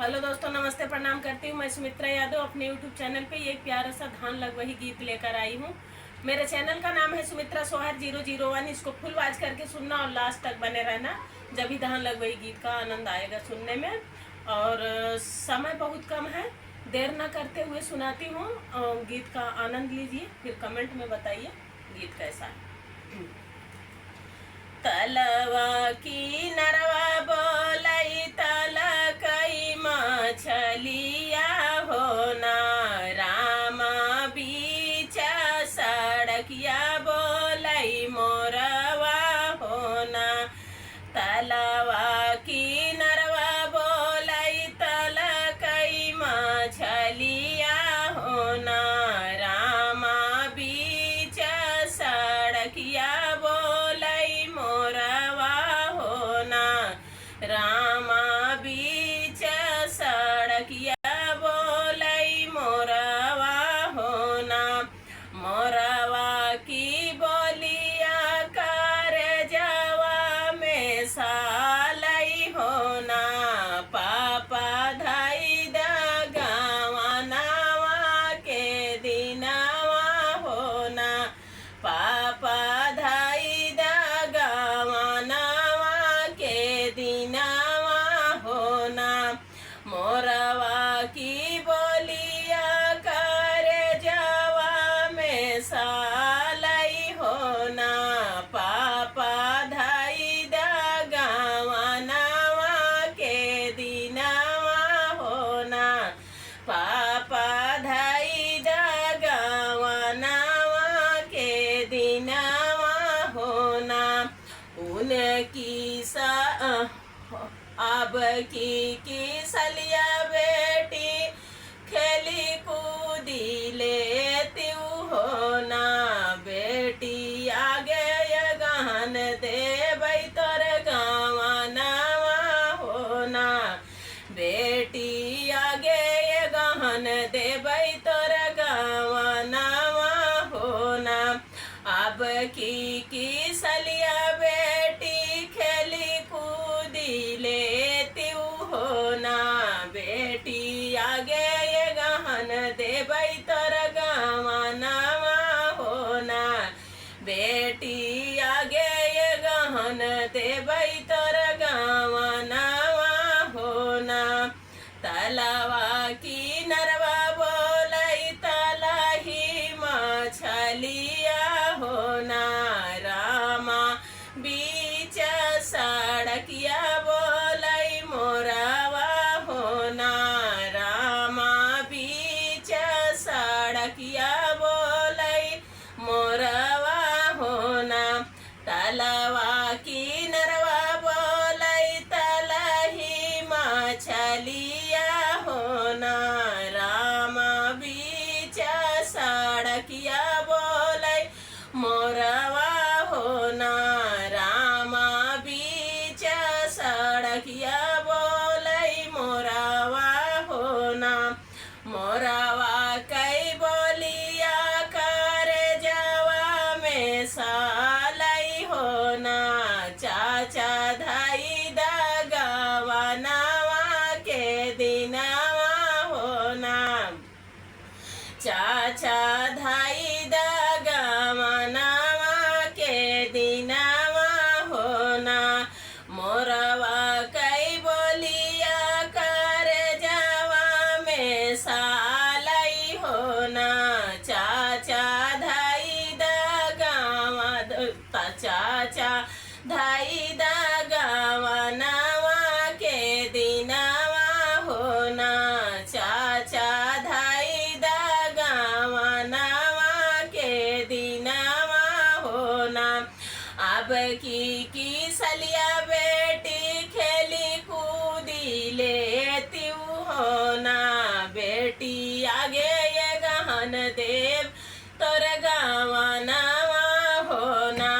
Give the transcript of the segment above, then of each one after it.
Hello दोस्तों, नमस्ते, प्रणाम करती हूँ। मैं सुमित्रा यादव अपने यूट्यूब चैनल पे एक प्यारा सा धान लगवही गीत लेकर आई हूँ। मेरे चैनल का नाम है सुमित्रा सोहर 001। इसको फुल वाच करके सुनना और लास्ट तक बने रहना, जब भी धान लगवही गीत का आनंद आएगा सुनने में। और समय बहुत कम है, देर न करते हुए सुनाती हूँ। गीत का आनंद लीजिए, फिर कमेंट में बताइए गीत कैसा है। तलवा की नरवा बोलई तलकई मछलिया होना, रामा बीच सड़किया बोलई मोरवा होना। तलवा की नरवा बोलई तलकई मछलिया होना, रामा बीच सड़किया बोलई मोरवा होना, रामा बीच सड़किया बोलई मोरवा होना। मोरवा की बोलिया कर जवा में सालई होना, पापा धाई दगावा नावा के दिनावा होना, पापा धाई दगावा नावा के दिनावा होना। मोरवा की बोलिया कर जवा में सालई होना, पापा धाई दगावा नावा के दिनावा होना, पापा धाई दगावा नावा के दिनावा होना। उनकी अब की सलिया बेटी खेली कूदी लेती होना, बेटी आगे ये गहन देबै तोर गावा नावा होना, बेटी आगे ये गहन देबै तोर गावा नावा होना। अब की सलिया बेटी खेली कूदी लेती होना, बेटी आगे ये गहन देबै तोर गावा नावा होना, बेटी आगे ये गहन देबै तोर गावा नावा होना। तलवा की नरवा बोलई तलही मछलिया होना, रामा बीच सड़किया बोलई मोरवा होना, रामा बीच सड़किया बोलई मोरवा होना। तलवा की नरवा बोलई तलही मछलिया होना, रामा बीच सड़किया बोलई मोरवा होना, रामा बीच सड़किया बोलई मोरवा होना। मोरवा कई बोलिया कर जवा में सालई होना, चाचा धाई दगावा नावा के दिनावा होना, चाचा धाई दगावा नावा के दिनावा होना। मोरवा कई बोलिया कर जवा में सालई होना, चाचा धाई दगावा चाचा धाई दगावा नावा के दिनावा होना, चाचा धाई दगावा नावा के दिनावा होना। अब की सलिया बेटी खेली कूदी लेती होना, बेटी आगे ये गहन देव तोर गावा नावा होना,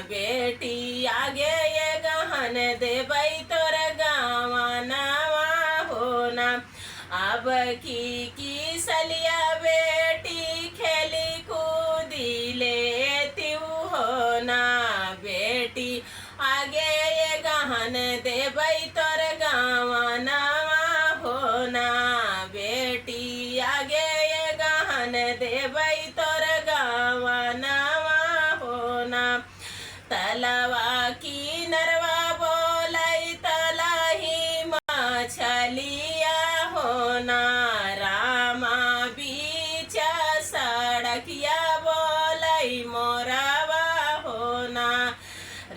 बेटी आगे ये गहन देबै तोर गावा नावा होना। अब की सलिया बेटी खेली कूदी लेती होना, बेटी आगे ये गहन देबै तोर गावा नावा हो ना बेटी आगे ये गहन देबै तोर गवनवा हो ना तलवा की नरवा बोलै तलही मछलिया हो ना रामा बीच सड़किया बोलै मोरवा हो ना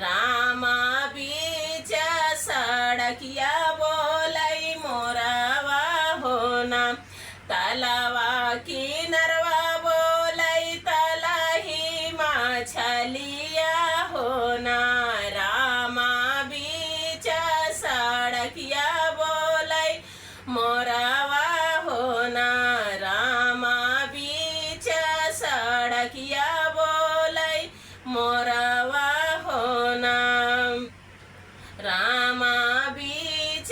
रामा बीच सड़किया बोलै मोरवा हो ना तलवा की नरवा बोलै तलही मछलिया हो ना रामा बीच सड़किया बोलै मोरवा हो ना रामा बीच सड़किया बोलै मोरवा हो ना रामा बीच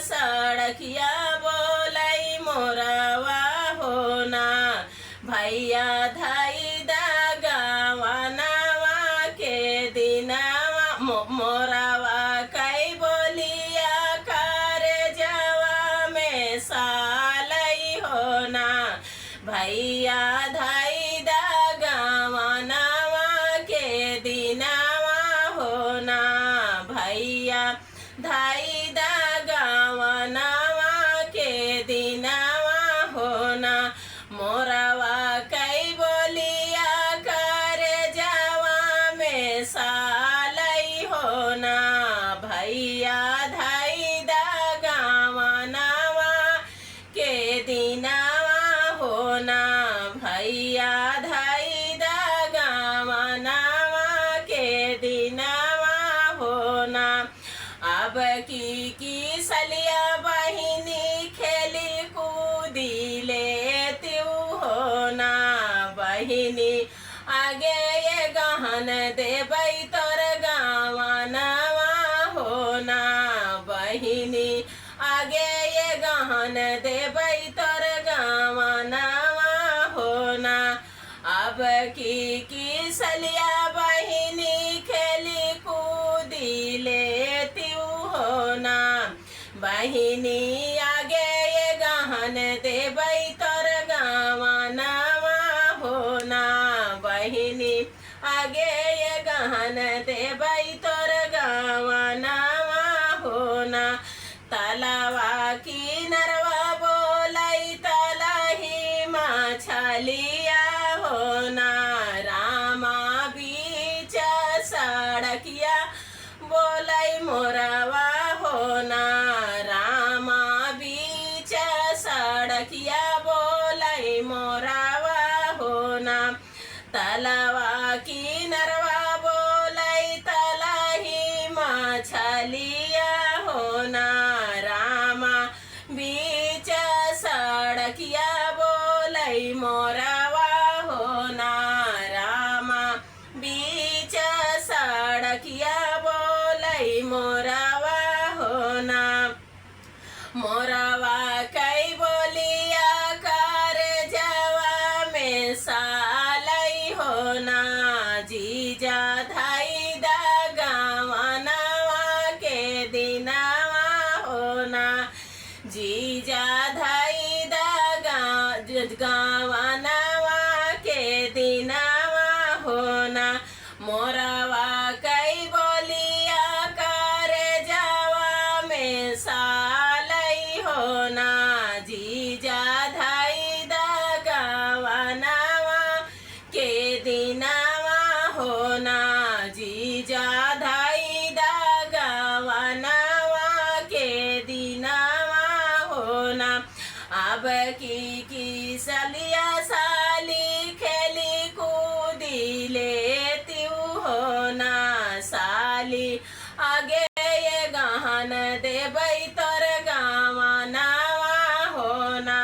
सड़किया बोलै मोरवा हो ना भैया धाई गवनवा के दिनवा मोरवा कै बोलिया कर जवा में सालै हो ना भैया धाई गवनवा के दिनवा हो ना भैया धाई गवनवा के दिनवा हो ना मोरवा कै बोलिया कर जवा में सालै हो ना भैया धाई गवनवा के दिनवा हो ना भैया धाई गवनवा के दिनवा हो ना अब की सलिया बहिनी खेली कूदी लेती हो ना बहिनी आगे ये गहन देबै तोर गवनवा हो ना बहिनी आगे ये गहन देबै तोर गवनवा हो ना अब की सलिया बहिनी खेली कूदी लेती हो ना बहिनी आगे ये गहन देबै तोर गवनवा हो ना बहिनी आगे ये गहन देबै तोर गवनवा हो ना तलवा की नरवा बोलै तलही मछलिया हो ना रामा बीच सड़किया बोलै मोरवा हो ना रामा बीच सड़किया बोलै मोरवा हो ना तलवा की नरवा बोलै तलही मछलिया हो ना रामा बीच सड़किया बोलै मोरवा हो ना रामा बीच सड़किया बोलै मोरवा हो ना मोरवा कै बोलिया कर जवा में सालै हो ना जीजा धाई गवनवा के दिनवा हो ना जीजा धाई गवनवा के दिनवा हो ना मोरवा कै बोलिया कर जवा में सालै हो ना जीजा धाई गवनवा के दिनवा हो ना जीजा धाई गवनवा के दिनवा हो ना अब की सलिया साली खेली कूदी लेती हो ना साली आगे ये गहन देबै तोर गवनवा हो ना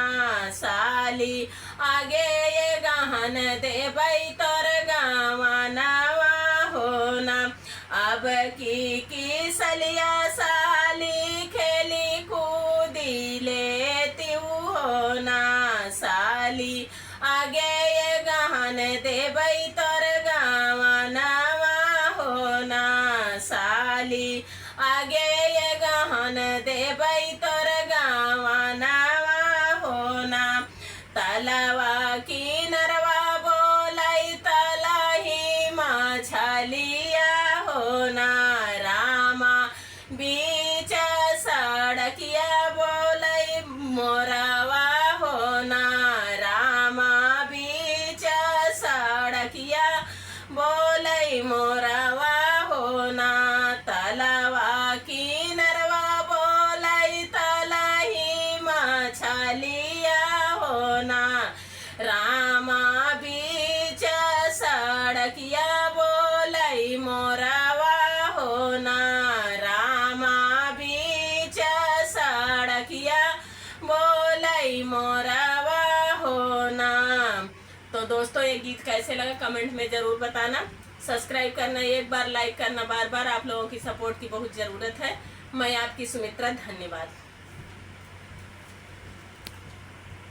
साली आगे ये गहन देबै तोर गवनवा हो ना अब की सलिया साली खेली कूदी लेती हो ना साली आगे ये गहन देबै तोर गवनवा हो ना साली आगे ये गहन देबै तोर गवनवा तलवा किनरवा बोलाई तलही मछलिया होना रामा बीच सड़किया बोलाई मोरवा होना रामा बीच सड़किया बोलाई मोरवा होना तलवा किनरवा बोलाई तलही मछलिया होना रामा बीच सड़किया बोलाई मोरवा होना रामा बीच सड़किया बोलाई मोरवा होना। तो दोस्तों ये गीत कैसे लगा कमेंट में जरूर बताना। सब्सक्राइब करना, एक बार लाइक करना, बार बार आप लोगों की सपोर्ट की बहुत ज़रूरत है। मैं आपकी सुमित्रा, धन्यवाद।